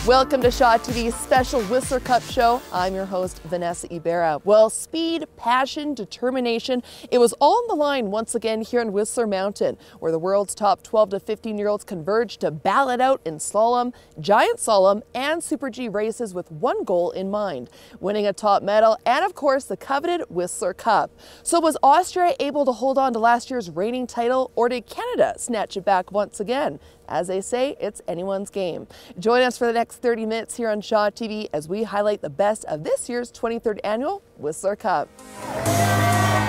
Welcome to Shaw TV's special Whistler Cup show. I'm your host, Vanessa Ibarra. Well, speed, passion, determination, it was all on the line once again here on Whistler Mountain, where the world's top 12 to 15-year-olds converge to battle it out in slalom, giant slalom, and Super G races with one goal in mind, winning a top medal and, of course, the coveted Whistler Cup. So was Austria able to hold on to last year's reigning title, or did Canada snatch it back once again? As they say, it's anyone's game. Join us for the next 30 minutes here on Shaw TV as we highlight the best of this year's 23rd annual Whistler Cup.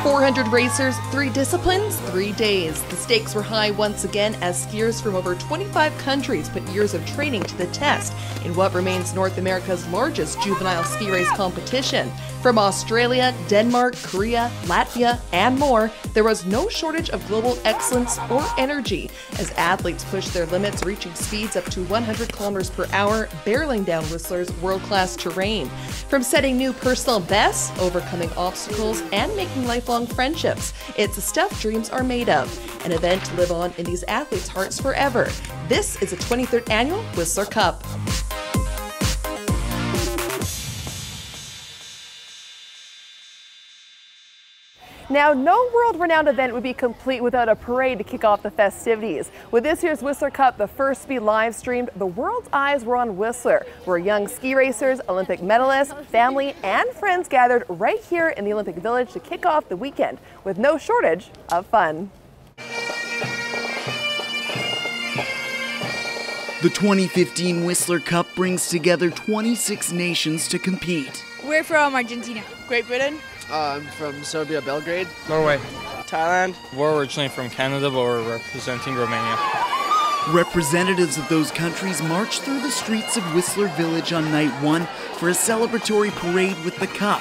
400 racers, 3 disciplines, 3 days. The stakes were high once again as skiers from over 25 countries put years of training to the test in what remains North America's largest juvenile ski race competition. From Australia, Denmark, Korea, Latvia, and more, there was no shortage of global excellence or energy as athletes pushed their limits, reaching speeds up to 100 kilometers per hour, barreling down Whistler's world-class terrain. From setting new personal bests, overcoming obstacles, and making lifelong friendships, it's the stuff dreams are made of. An event to live on in these athletes' hearts forever. This is the 23rd annual Whistler Cup. Now, no world-renowned event would be complete without a parade to kick off the festivities. With this year's Whistler Cup, the first to be live-streamed, the world's eyes were on Whistler, where young ski racers, Olympic medalists, family, and friends gathered right here in the Olympic Village to kick off the weekend with no shortage of fun. The 2015 Whistler Cup brings together 26 nations to compete. We're from Argentina. Great Britain. I'm from Serbia, Belgrade. Norway. Thailand. We're originally from Canada, but we're representing Romania. Representatives of those countries marched through the streets of Whistler Village on night 1 for a celebratory parade with the Cup.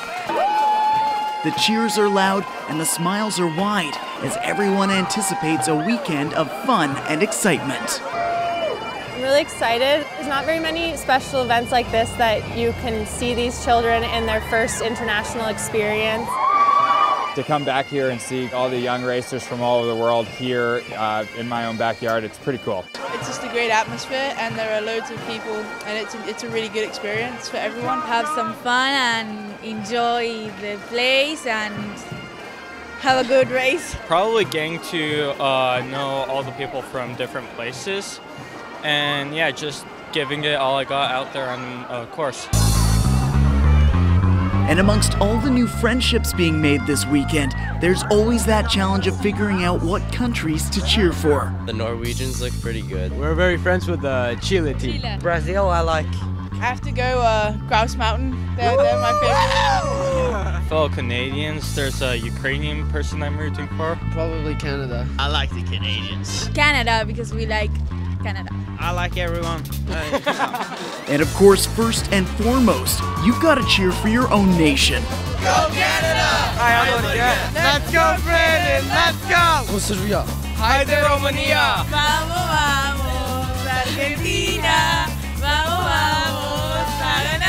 The cheers are loud and the smiles are wide as everyone anticipates a weekend of fun and excitement. I'm really excited. There's not very many special events like this that you can see these children in their first international experience. To come back here and see all the young racers from all over the world here in my own backyard, it's pretty cool. It's just a great atmosphere and there are loads of people and it's a really good experience for everyone. Have some fun and enjoy the place and have a good race. Probably getting to know all the people from different places. And yeah, just giving it all I got out there on course. And amongst all the new friendships being made this weekend, there's always that challenge of figuring out what countries to cheer for. The Norwegians look pretty good. We're very friends with the Chile team. Brazil, I like. I have to go Grouse Mountain. They're my favorite. Fellow Canadians, there's a Ukrainian person I'm rooting for. Probably Canada. I like the Canadians. Canada, because we like Canada. I like everyone. And of course, first and foremost, you've got to cheer for your own nation. Go Canada! Let's go, Brandon! Let's go! Serbia. Haydi Romania! Vamos, vamos, Argentina! Vamos, vamos, Paraná!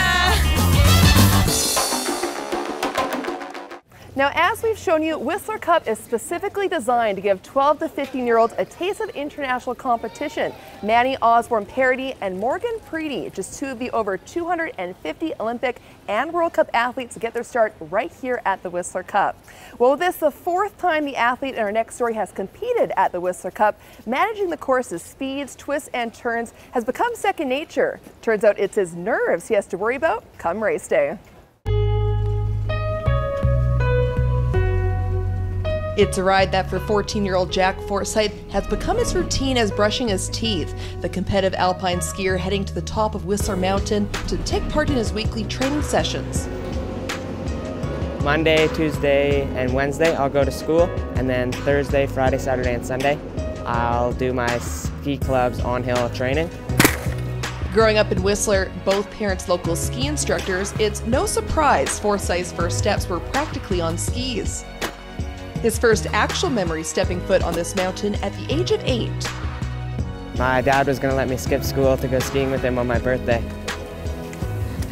Now, as we've shown you, Whistler Cup is specifically designed to give 12 to 15-year-olds a taste of international competition. Manny Osborne Parody and Morgan Preedy, just 2 of the over 250 Olympic and World Cup athletes to get their start right here at the Whistler Cup. Well, this is the 4th time the athlete in our next story has competed at the Whistler Cup. Managing the course's speeds, twists, and turns has become second nature. Turns out it's his nerves he has to worry about come race day. It's a ride that for 14-year-old Jack Forsyth has become his routine as brushing his teeth. The competitive alpine skier heading to the top of Whistler Mountain to take part in his weekly training sessions. Monday, Tuesday, and Wednesday I'll go to school, and then Thursday, Friday, Saturday, and Sunday I'll do my ski club's on-hill training. Growing up in Whistler, both parents local ski instructors, it's no surprise Forsyth's first steps were practically on skis. His first actual memory stepping foot on this mountain at the age of 8. My dad was going to let me skip school to go skiing with him on my birthday.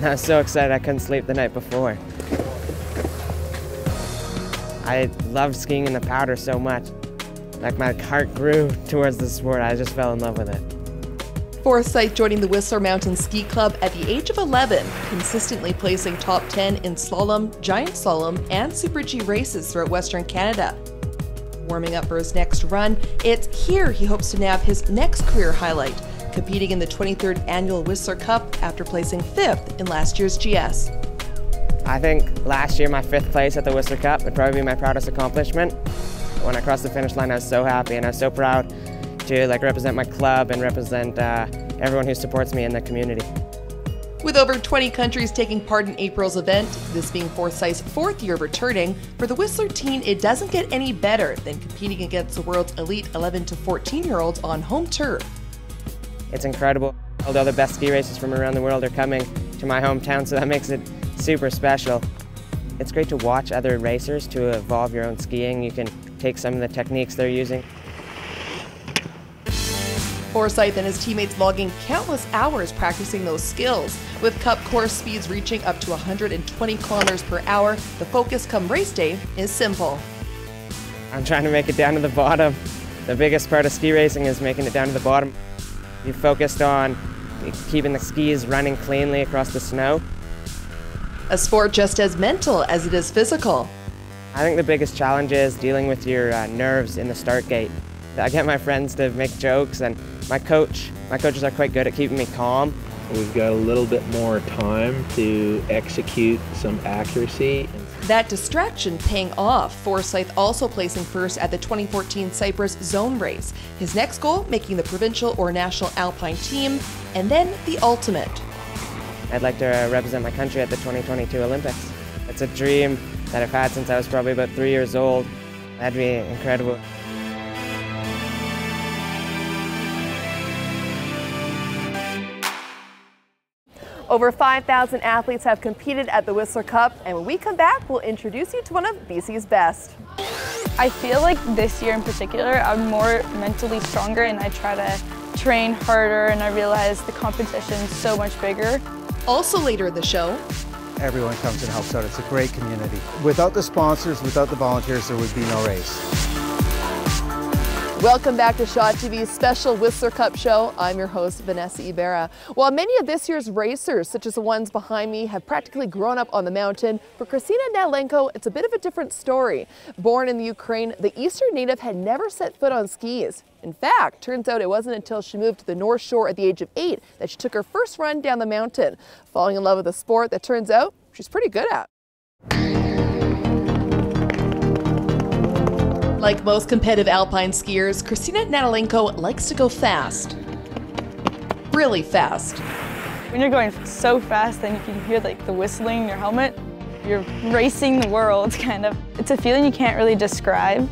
and I was so excited I couldn't sleep the night before. I loved skiing in the powder so much. Like, my heart grew towards the sport. I just fell in love with it. Forsyth joining the Whistler Mountain Ski Club at the age of 11, consistently placing top 10 in slalom, giant slalom, and Super G races throughout Western Canada. Warming up for his next run, it's here he hopes to nab his next career highlight, competing in the 23rd Annual Whistler Cup after placing 5th in last year's GS. I think last year my 5th place at the Whistler Cup would probably be my proudest accomplishment. When I crossed the finish line, I was so happy, and I was so proud to represent my club and represent everyone who supports me in the community. With over 20 countries taking part in April's event, this being Forsyth's 4th year returning, for the Whistler teen it doesn't get any better than competing against the world's elite 11 to 14-year-olds on home turf. It's incredible. All the other best ski racers from around the world are coming to my hometown, so that makes it super special. It's great to watch other racers to evolve your own skiing. You can take some of the techniques they're using. Forsyth and his teammates logging countless hours practicing those skills. With Cup course speeds reaching up to 120 kilometers per hour, the focus come race day is simple. I'm trying to make it down to the bottom. The biggest part of ski racing is making it down to the bottom. You focused on keeping the skis running cleanly across the snow. A sport just as mental as it is physical. I think the biggest challenge is dealing with your nerves in the start gate. I get my friends to make jokes, and my coaches are quite good at keeping me calm. We've got a little bit more time to execute some accuracy. That distraction paying off, Forsyth also placing first at the 2014 Cyprus Zone Race. His next goal, making the provincial or national alpine team, and then the ultimate. I'd like to represent my country at the 2022 Olympics. It's a dream that I've had since I was probably about 3 years old. That'd be incredible. Over 5,000 athletes have competed at the Whistler Cup, and when we come back, we'll introduce you to one of BC's best. I feel like this year in particular, I'm more mentally stronger and I try to train harder, and I realize the competition's so much bigger. Also later in the show, everyone comes and helps out. It's a great community. Without the sponsors, without the volunteers, there would be no race. Welcome back to Shaw TV's special Whistler Cup show. I'm your host, Vanessa Ibarra. While many of this year's racers, such as the ones behind me, have practically grown up on the mountain, for Kristina Natalenko, it's a bit of a different story. Born in the Ukraine, the Eastern native had never set foot on skis. In fact, turns out it wasn't until she moved to the North Shore at the age of 8 that she took her first run down the mountain, falling in love with a sport that turns out she's pretty good at. Like most competitive alpine skiers, Kristina Natalenko likes to go fast. Really fast. When you're going so fast, then you can hear like the whistling in your helmet. You're racing the world, kind of. It's a feeling you can't really describe.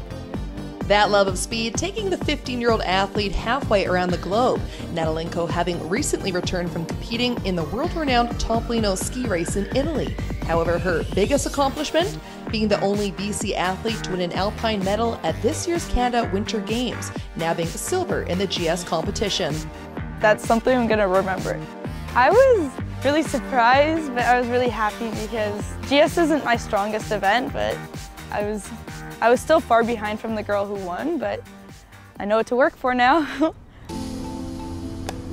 That love of speed taking the 15-year-old athlete halfway around the globe, Natalenko having recently returned from competing in the world-renowned Topolino ski race in Italy. However, her biggest accomplishment, being the only BC athlete to win an alpine medal at this year's Canada Winter Games, nabbing silver in the GS competition. That's something I'm going to remember. I was really surprised, but I was really happy because GS isn't my strongest event, but I was still far behind from the girl who won, but I know what to work for now.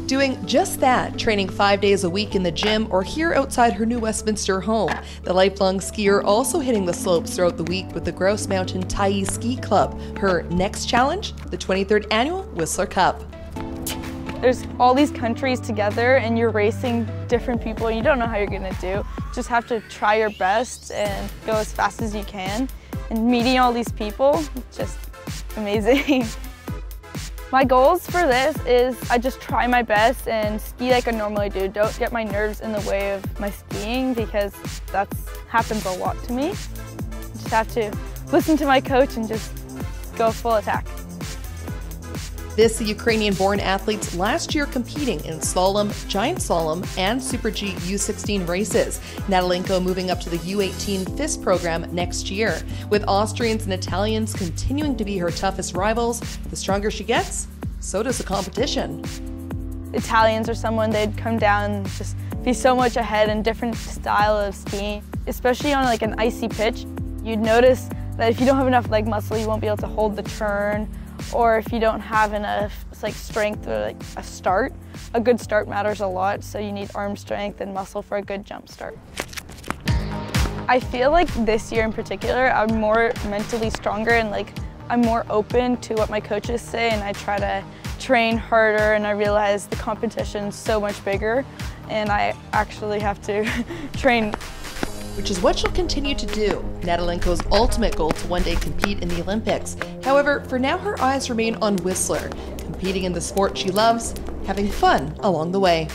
Doing just that, training 5 days a week in the gym or here outside her new Westminster home. The lifelong skier also hitting the slopes throughout the week with the Grouse Mountain Tyee Ski Club. Her next challenge, the 23rd Annual Whistler Cup. There's all these countries together and you're racing different people. You don't know how you're gonna do. Just have to try your best and go as fast as you can. And meeting all these people, just amazing. My goals for this is I just try my best and ski like I normally do. Don't get my nerves in the way of my skiing because that happens a lot to me. Just have to listen to my coach and just go full attack. This the Ukrainian-born athlete's last year competing in slalom, giant slalom, and Super G U16 races. Natalenko moving up to the U18 FIS program next year. With Austrians and Italians continuing to be her toughest rivals, the stronger she gets, so does the competition. Italians or someone, they'd come down and just be so much ahead in different style of skiing. Especially on like an icy pitch, you'd notice that if you don't have enough leg muscle, you won't be able to hold the turn, or if you don't have enough like strength or like a start. A good start matters a lot, so you need arm strength and muscle for a good jump start. I feel like this year in particular, I'm more mentally stronger and like I'm more open to what my coaches say, and I try to train harder, and I realize the competition's so much bigger and I actually have to train. Which is what she'll continue to do. Natalenko's ultimate goal to one day compete in the Olympics. However, for now her eyes remain on Whistler, competing in the sport she loves, having fun along the way.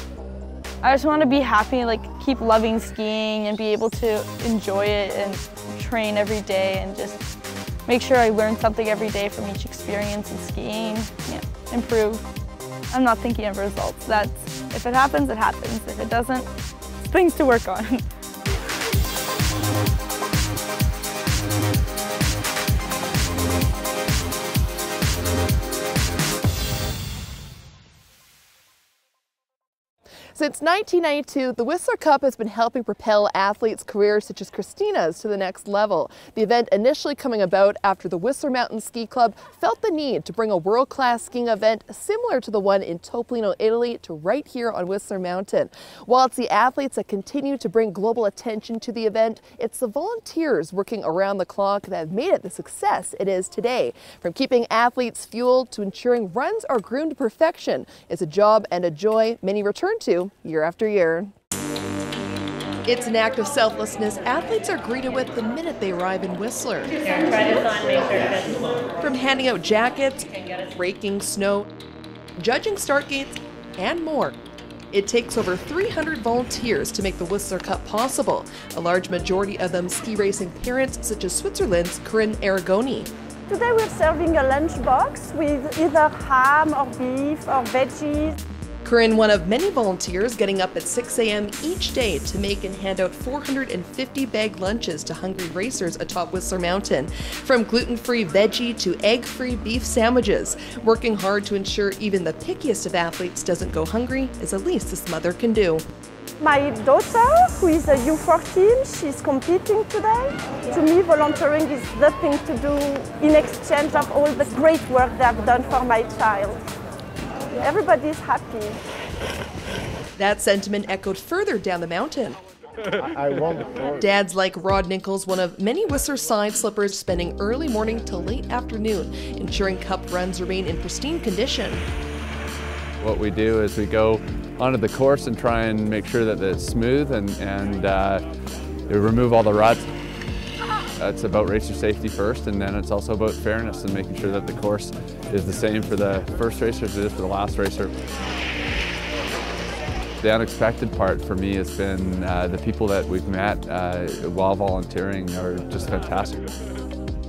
I just want to be happy, like keep loving skiing and be able to enjoy it and train every day and just make sure I learn something every day from each experience in skiing, yeah, improve. I'm not thinking of results. If it happens, it happens. If it doesn't, it's things to work on. Since 1992, the Whistler Cup has been helping propel athletes' careers such as Christina's to the next level. The event initially coming about after the Whistler Mountain Ski Club felt the need to bring a world-class skiing event similar to the one in Topolino, Italy, to right here on Whistler Mountain. While it's the athletes that continue to bring global attention to the event, it's the volunteers working around the clock that have made it the success it is today. From keeping athletes fueled to ensuring runs are groomed to perfection, it's a job and a joy many return to year after year. It's an act of selflessness athletes are greeted with the minute they arrive in Whistler. From handing out jackets, raking snow, judging start gates, and more. It takes over 300 volunteers to make the Whistler Cup possible, a large majority of them ski racing parents such as Switzerland's Corinne Aragoni. Today we're serving a lunchbox with either ham or beef or veggies. Corinne, one of many volunteers, getting up at 6 a.m. each day to make and hand out 450 bagged lunches to hungry racers atop Whistler Mountain. From gluten-free veggie to egg-free beef sandwiches. Working hard to ensure even the pickiest of athletes doesn't go hungry is the least this mother can do. My daughter, who is a U14, she's competing today. To me, volunteering is the thing to do in exchange of all the great work they have done for my child. Everybody's happy. That sentiment echoed further down the mountain. Dads like Rod Nichols, one of many Whistler side slippers, spending early morning till late afternoon, ensuring cup runs remain in pristine condition. What we do is we go onto the course and try and make sure that it's smooth and we remove all the ruts. It's about racer safety first, and then it's also about fairness and making sure that the course is the same for the first racer as it is for the last racer. The unexpected part for me has been the people that we've met while volunteering are just fantastic.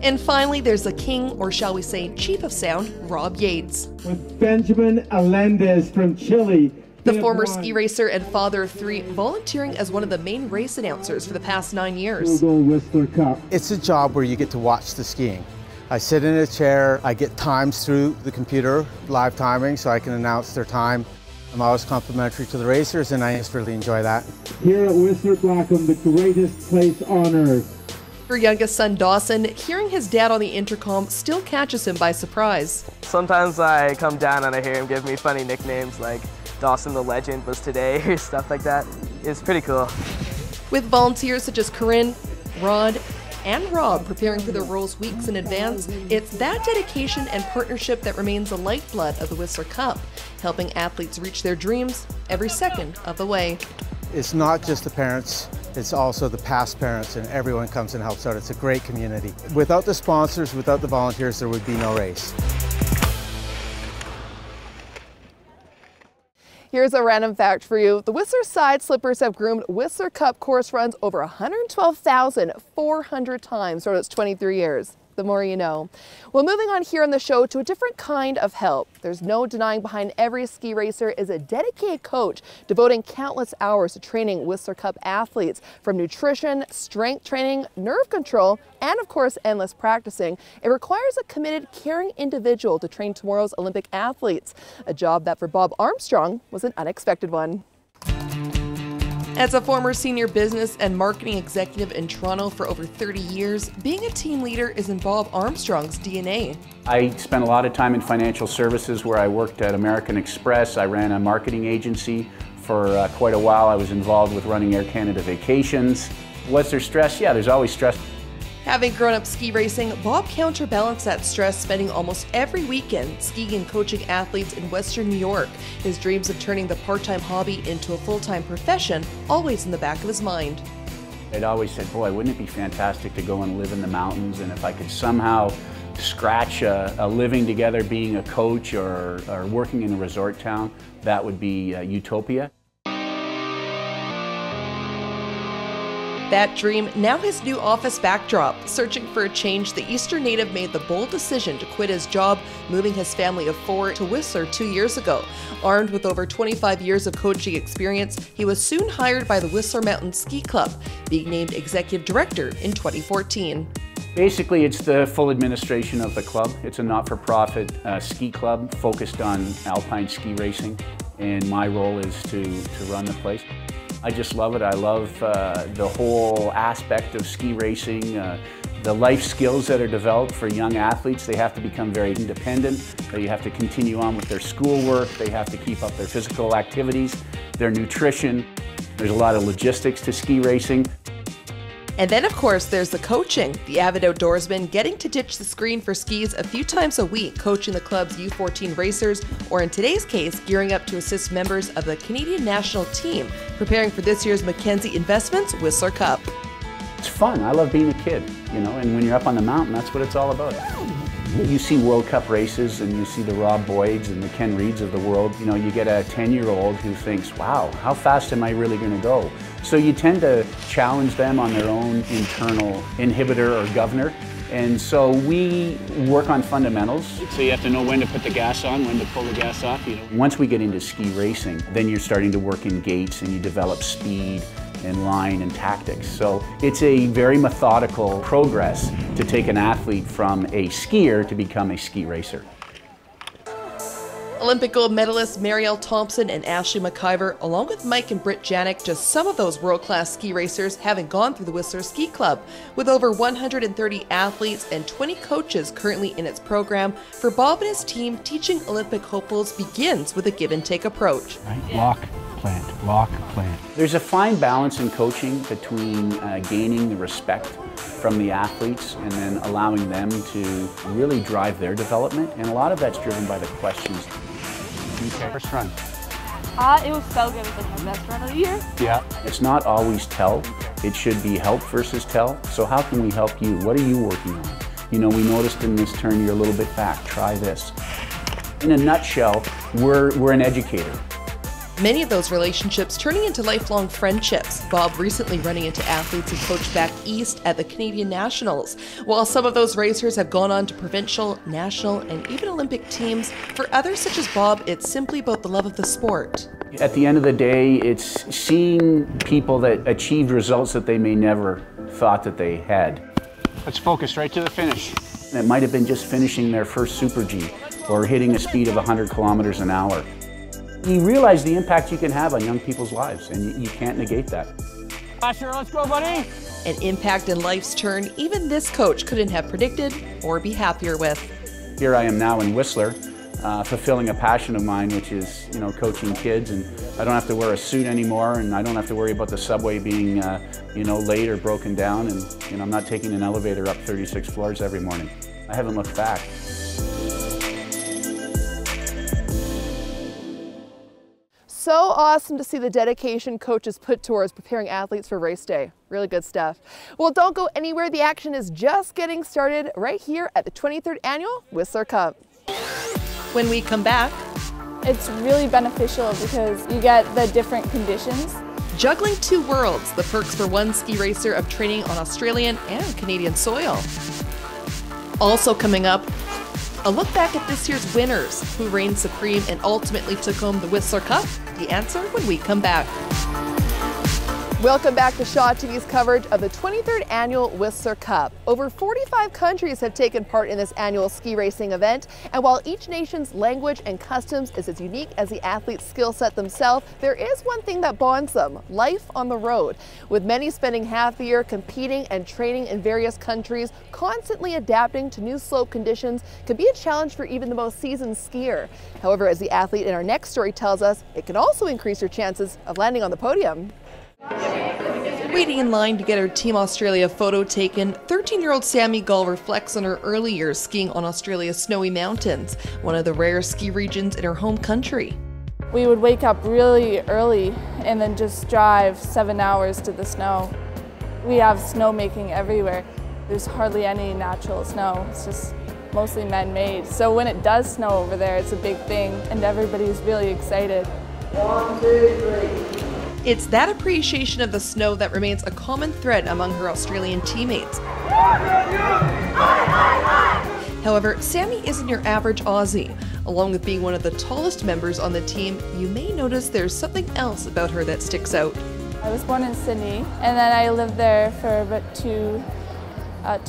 And finally, there's the king, or shall we say chief of sound, Rob Yates. With Benjamin Alendez from Chile. The former ski racer and father of 3, volunteering as one of the main race announcers for the past 9 years. Whistler Cup. It's a job where you get to watch the skiing. I sit in a chair, I get times through the computer, live timing, so I can announce their time. I'm always complimentary to the racers, and I just really enjoy that. Here at Whistler Blackham, the greatest place on earth. Her youngest son, Dawson, hearing his dad on the intercom still catches him by surprise. Sometimes I come down and I hear him give me funny nicknames like Dawson the Legend was today, or stuff like that. It's pretty cool. With volunteers such as Corinne, Rod, and Rob preparing for their roles weeks in advance, it's that dedication and partnership that remains the lifeblood of the Whistler Cup, helping athletes reach their dreams every second of the way. It's not just the parents, it's also the past parents, and everyone comes and helps out. It's a great community. Without the sponsors, without the volunteers, there would be no race. Here's a random fact for you. The Whistler Side Slippers have groomed Whistler Cup course runs over 112,400 times over its 23 years. the more you know. Well, moving on here on the show to a different kind of help. There's no denying behind every ski racer is a dedicated coach devoting countless hours to training Whistler Cup athletes. From nutrition, strength training, nerve control, and of course endless practicing, it requires a committed, caring individual to train tomorrow's Olympic athletes. A job that for Bob Armstrong was an unexpected one. As a former senior business and marketing executive in Toronto for over 30 years, being a team leader is in Bob Armstrong's DNA. I spent a lot of time in financial services where I worked at American Express. I ran a marketing agency for quite a while. I was involved with running Air Canada Vacations. Was there stress? Yeah, there's always stress. Having grown up ski racing, Bob counterbalanced that stress, spending almost every weekend skiing and coaching athletes in Western New York. His dreams of turning the part-time hobby into a full-time profession always in the back of his mind. I'd always said, boy, wouldn't it be fantastic to go and live in the mountains, and if I could somehow scratch a living together being a coach or working in a resort town, that would be utopia. That dream now his new office backdrop. Searching for a change, the Eastern native made the bold decision to quit his job, moving his family of 4 to Whistler 2 years ago. Armed with over 25 years of coaching experience, he was soon hired by the Whistler Mountain Ski Club, being named executive director in 2014. Basically, it's the full administration of the club. It's a not-for-profit ski club focused on alpine ski racing, and my role is to run the place. I just love it. I love the whole aspect of ski racing, the life skills that are developed for young athletes. They have to become very independent. They have to continue on with their schoolwork. They have to keep up their physical activities, their nutrition. There's a lot of logistics to ski racing. And then, of course, there's the coaching. The avid outdoorsman getting to ditch the screen for skis a few times a week, coaching the club's U14 racers, or in today's case, gearing up to assist members of the Canadian national team, preparing for this year's Mackenzie Investments Whistler Cup. It's fun. I love being a kid, you know, and when you're up on the mountain, that's what it's all about. You see World Cup races and you see the Rob Boyds and the Ken Reeds of the world. You know, you get a 10-year-old who thinks, wow, how fast am I really going to go? So you tend to challenge them on their own internal inhibitor or governor. And so we work on fundamentals. So you have to know when to put the gas on, when to pull the gas off. You know. Once we get into ski racing, then you're starting to work in gates and you develop speed and line and tactics. So it's a very methodical progress to take an athlete from a skier to become a ski racer. Olympic gold medalists Marielle Thompson and Ashley McIver, along with Mike and Britt Janik, just some of those world-class ski racers having gone through the Whistler Ski Club. With over 130 athletes and 20 coaches currently in its program, for Bob and his team, teaching Olympic hopefuls begins with a give-and-take approach. Right? Walk, plant, walk, plant. There's a fine balance in coaching between gaining the respect from the athletes and then allowing them to really drive their development. And a lot of that's driven by the questions. Okay, first run. It was so good. It was like my best run of the year. Yeah. It's not always tell. It should be help versus tell. So how can we help you? What are you working on? You know, we noticed in this turn you're a little bit back. Try this. In a nutshell, we're an educator. Many of those relationships turning into lifelong friendships. Bob recently running into athletes he coached back east at the Canadian Nationals. While some of those racers have gone on to provincial, national, and even Olympic teams, for others such as Bob, it's simply about the love of the sport. At the end of the day, it's seeing people that achieved results that they may never thought that they had. Let's focus right to the finish. It might have been just finishing their first Super G or hitting a speed of 100 kilometers an hour. You realize the impact you can have on young people's lives, and you can't negate that. Asher, let's go, buddy! An impact in life's turn even this coach couldn't have predicted or be happier with. Here I am now in Whistler, fulfilling a passion of mine, which is, you know, coaching kids, and I don't have to wear a suit anymore, and I don't have to worry about the subway being, you know, late or broken down, and you know, I'm not taking an elevator up 36 floors every morning. I haven't looked back. So awesome to see the dedication coaches put towards preparing athletes for race day. Really good stuff. Well, don't go anywhere. The action is just getting started right here at the 23rd Annual Whistler Cup. When we come back, it's really beneficial because you get the different conditions. Juggling two worlds, the perks for one ski racer of training on Australian and Canadian soil. Also coming up, a look back at this year's winners, who reigned supreme and ultimately took home the Whistler Cup. The answer when we come back. Welcome back to Shaw TV's coverage of the 23rd Annual Whistler Cup. Over 45 countries have taken part in this annual ski racing event, and while each nation's language and customs is as unique as the athlete's skill set themselves, there is one thing that bonds them: life on the road. With many spending half the year competing and training in various countries, constantly adapting to new slope conditions can be a challenge for even the most seasoned skier. However, as the athlete in our next story tells us, it can also increase your chances of landing on the podium. Waiting in line to get her Team Australia photo taken, 13-year-old Sammy Gull reflects on her early years skiing on Australia's snowy mountains, one of the rare ski regions in her home country. We would wake up really early and then just drive 7 hours to the snow. We have snowmaking everywhere. There's hardly any natural snow. It's just mostly man-made. So when it does snow over there, it's a big thing, and everybody's really excited. 1, 2, 3. It's that appreciation of the snow that remains a common thread among her Australian teammates. However, Sammy isn't your average Aussie. Along with being one of the tallest members on the team, you may notice there's something else about her that sticks out. I was born in Sydney, and then I lived there for about two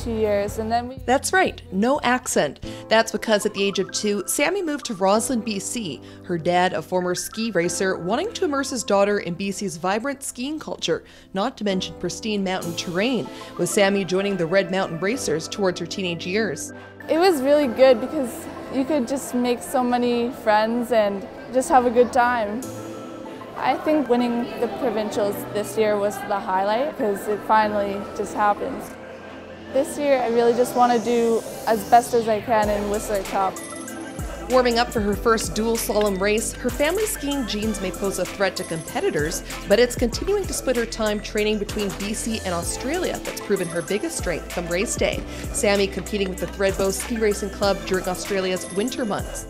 years, and then That's right, no accent. That's because at the age of 2, Sammy moved to Roslyn, BC. Her dad, a former ski racer, wanting to immerse his daughter in BC's vibrant skiing culture, not to mention pristine mountain terrain, with Sammy joining the Red Mountain Racers towards her teenage years. It was really good because you could just make so many friends and just have a good time. I think winning the provincials this year was the highlight because it finally just happened. This year, I really just want to do as best as I can in Whistler Cup. Warming up for her first dual slalom race, her family skiing genes may pose a threat to competitors, but it's continuing to split her time training between BC and Australia that's proven her biggest strength come race day. Sammy competing with the Thredbo Ski Racing Club during Australia's winter months.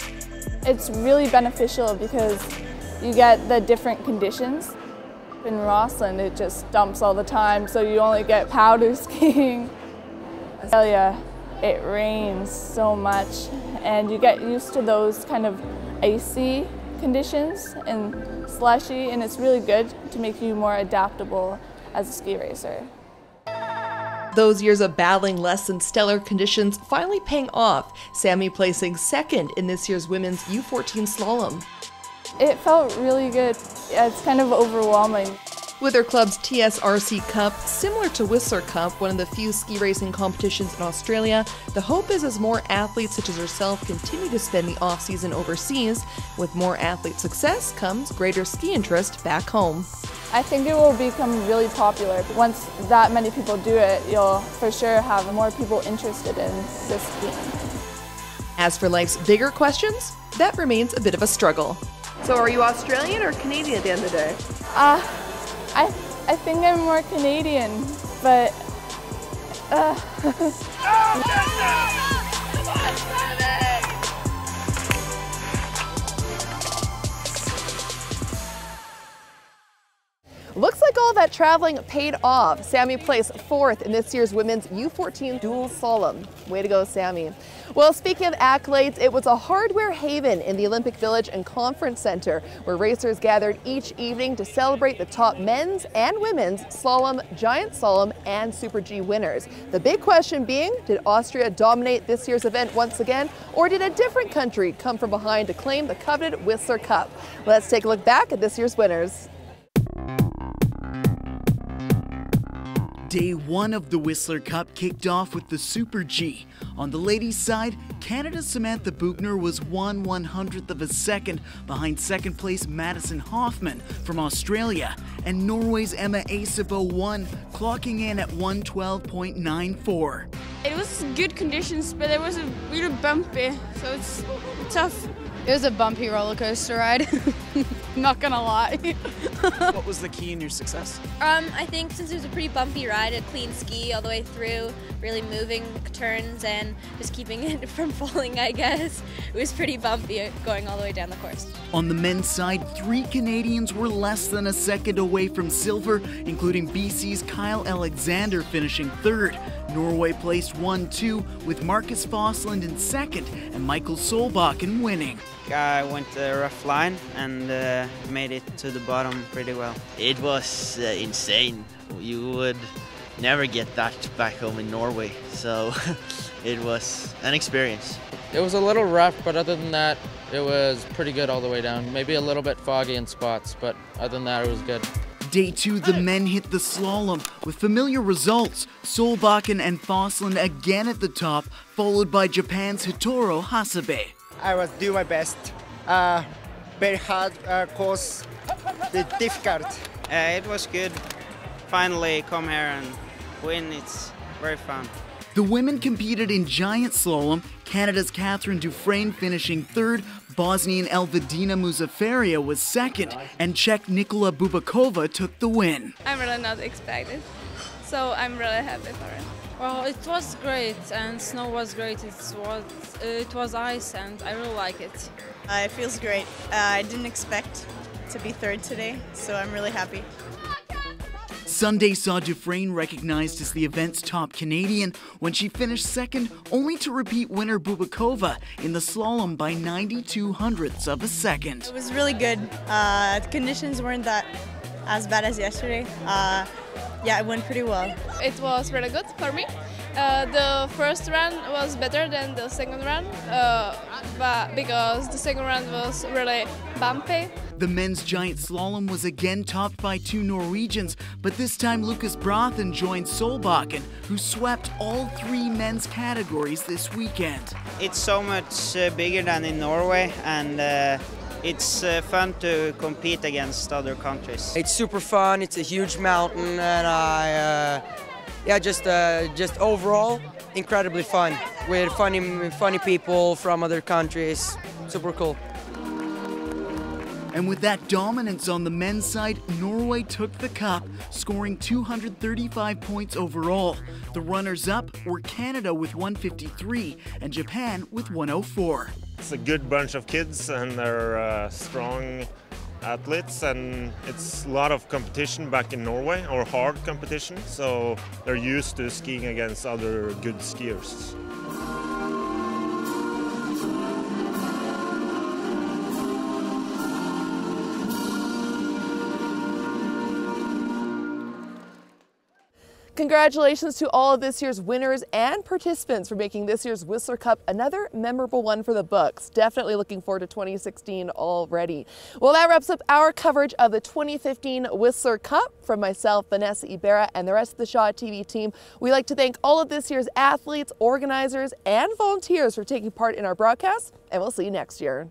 It's really beneficial because you get the different conditions. In Roslyn, it just dumps all the time, so you only get powder skiing. Australia, it rains so much, and you get used to those kind of icy conditions and slushy, and it's really good to make you more adaptable as a ski racer. Those years of battling less than stellar conditions finally paying off, Sammy placing second in this year's women's U14 slalom. It felt really good. It's kind of overwhelming. With her club's TSRC Cup, similar to Whistler Cup, one of the few ski racing competitions in Australia, the hope is as more athletes such as herself continue to spend the off-season overseas, with more athlete success comes greater ski interest back home. I think it will become really popular. Once that many people do it, you'll for sure have more people interested in this skiing. As for life's bigger questions, that remains a bit of a struggle. So are you Australian or Canadian at the end of the day? I think I'm more Canadian, but Looks like all that traveling paid off. Sammy placed 4th in this year's women's U14 dual slalom. Way to go, Sammy. Well, speaking of accolades, it was a hardware haven in the Olympic Village and Conference Center, where racers gathered each evening to celebrate the top men's and women's slalom, giant slalom, and Super G winners. The big question being, did Austria dominate this year's event once again, or did a different country come from behind to claim the coveted Whistler Cup? Let's take a look back at this year's winners. Day 1 of the Whistler Cup kicked off with the Super G. On the ladies' side, Canada's Samantha Buchner was 1/100th of a second behind second place Madison Hoffman from Australia, and Norway's Emma Acebo won, clocking in at 1:12.94. It was good conditions, but it was really bumpy, so it's tough. It was a bumpy roller coaster ride. Not gonna lie. What was the key in your success? I think since it was a pretty bumpy ride, a clean ski all the way through, really moving turns and just keeping it from falling, I guess. It was pretty bumpy going all the way down the course. On the men's side, 3 Canadians were less than a second away from silver, including BC's Kyle Alexander finishing 3rd. Norway placed 1-2 with Marcus Fosland in 2nd and Michael Solbakken winning. I went a rough line and made it to the bottom pretty well. It was insane. You would never get that back home in Norway, so it was an experience. It was a little rough, but other than that, it was pretty good all the way down. Maybe a little bit foggy in spots, but other than that, it was good. Day 2, the men hit the slalom with familiar results. Solbakken and Fosland again at the top, followed by Japan's Hitoro Hasebe. I was doing my best. Very hard course, difficult. It was good. Finally come here and win. It's very fun. The women competed in giant slalom, Canada's Catherine Dufresne finishing 3rd, Bosnian Elvedina Muzaferia was 2nd, and Czech Nikola Bubakova took the win. I'm really not expected, so I'm really happy for it. Well, it was great, and snow was great. It was ice, and I really like it. It feels great. I didn't expect to be 3rd today, so I'm really happy. Sunday saw Dufresne recognized as the event's top Canadian when she finished 2nd, only to repeat winner Bubakova in the slalom by 92/100ths of a second. It was really good. The conditions weren't that as bad as yesterday. Yeah, it went pretty well. It was really good for me. The first run was better than the second run, but because the second run was really bumpy. The men's giant slalom was again topped by 2 Norwegians, but this time Lucas Brathen joined Solbakken, who swept all 3 men's categories this weekend. It's so much bigger than in Norway, and it's fun to compete against other countries. It's super fun. It's a huge mountain, and just overall incredibly fun with funny people from other countries. Super cool. And with that dominance on the men's side, Norway took the cup, scoring 235 points overall. The runners-up were Canada with 153 and Japan with 104. It's a good bunch of kids, and they're strong athletes, and it's a lot of competition back in Norway, or hard competition, so they're used to skiing against other good skiers. Congratulations to all of this year's winners and participants for making this year's Whistler Cup another memorable one for the books. Definitely looking forward to 2016 already. Well, that wraps up our coverage of the 2015 Whistler Cup. From myself, Vanessa Ibarra, and the rest of the Shaw TV team, we'd like to thank all of this year's athletes, organizers, and volunteers for taking part in our broadcast, and we'll see you next year.